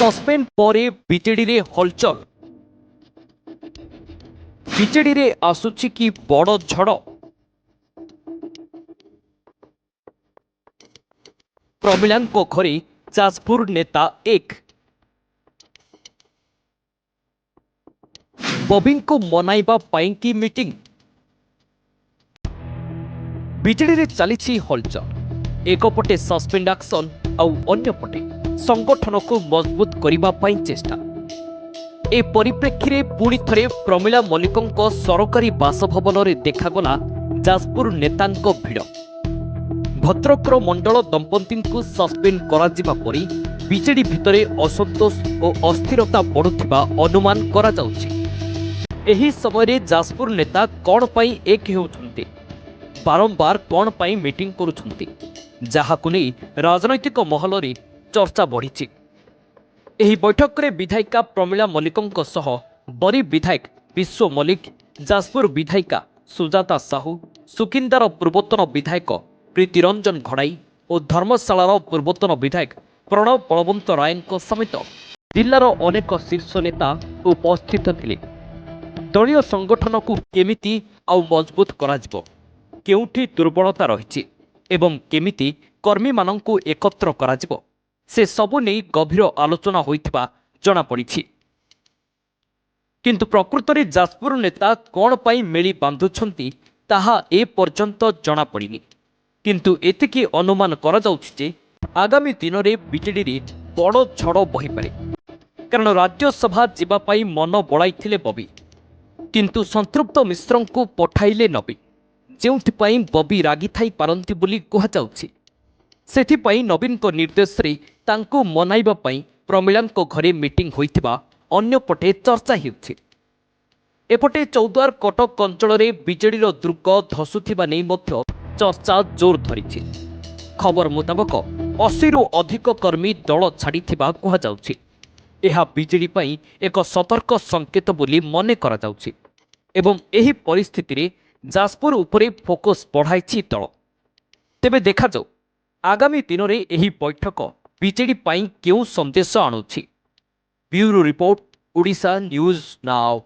Suspend पर BJD रे हलचल बीजेडी रे आसुची कि बड़ झड़ प्रमिला घरे जाजपुर नेता एक बबी को मनाइबा पाई की मीटिंग बीजेडी रे चली हलचल एकपटे सस्पेंड एक्शन आउ अन्यपटे संगठन को मजबूत करने चेष्टा ए परिप्रेक्षी में पुणी थे प्रमिला मल्लिकों सरकारी बासभवन में देखागला जाजपुर नेता भिड़ भद्रकर मंडल दंपति को सस्पेंड कर बीजेडी भितर असंतोष और अस्थिरता बढ़ुवा अनुमान करा एही समय जाजपुर नेता कौन पाई एक होउछन्ति बारंबार कौन पाई मीटिंग करुछन्ति जहाकु नै राजनैतिक महल रे चर्चा बढ़ी एही बैठक रे विधायिका प्रमिला मल्लिकों सह बरी विधायक विश्व मल्लिक जाजपुर विधायिका सुजाता साहू सुकिंदार पूर्वतन विधायक प्रीतिरंजन घड़ाई और धर्मशालार पूर्वतन विधायक प्रणव बलवंत राय समेत जिलार अनेक शीर्ष नेता उपस्थित थिले। दलीय संगठन को केमिति आउ मजबूत कराजिबो केउठी दुर्बलता रहिछि एवं केमिति कर्मी मानंकु एकत्र कराजिबो से सबु नै गभीर आलोचना होइथिबा जणा पड़िछि। किंतु प्रकृत रे जाजपुर नेता कोन पाई मेली बांधुछंती ताहा ए पर्यंत जणा पड़िनी किंतु एतिकी अनुमान करा जाउछि जे आगामी दिन रे बीजेडी रे बड़ झड़ बहि पारे कारण राज्यसभा जीवा पाई मन बळाइथिले बबी किंतु संतृप्त मिश्र को पठाइले नबी जेउथिपाई बबी रागी थाई पारंती बोली कहा जाउछि सेथिपाई नवीन को निर्देश रे तांको मनाइबा पाई प्रमिला घरे मीटिंग होइथिबा अन्य पटे चर्चा हेउछि। एपटे चौद्वार कटक अंचल रे बीजेडी रो दुर्ग धसुथिबा नै मध्य चर्चा जोर धरिछि। खबर मुताबक 80 रु अधिक कर्मी दल छाड़िथिबा कहा जाउछि एहा बीजेडी पाई एक सतर्क संकेत बोली मने करा जाउछि एवं एही परिस्थिति रे जाजपुर उपरे फोकस बढ़ाइछि दल। तेबे देखा जाऊ आगामी दिन रे एही बैठक बीजेडी पाई केउ संदेश आणुछि। Bureau report Odisha news now.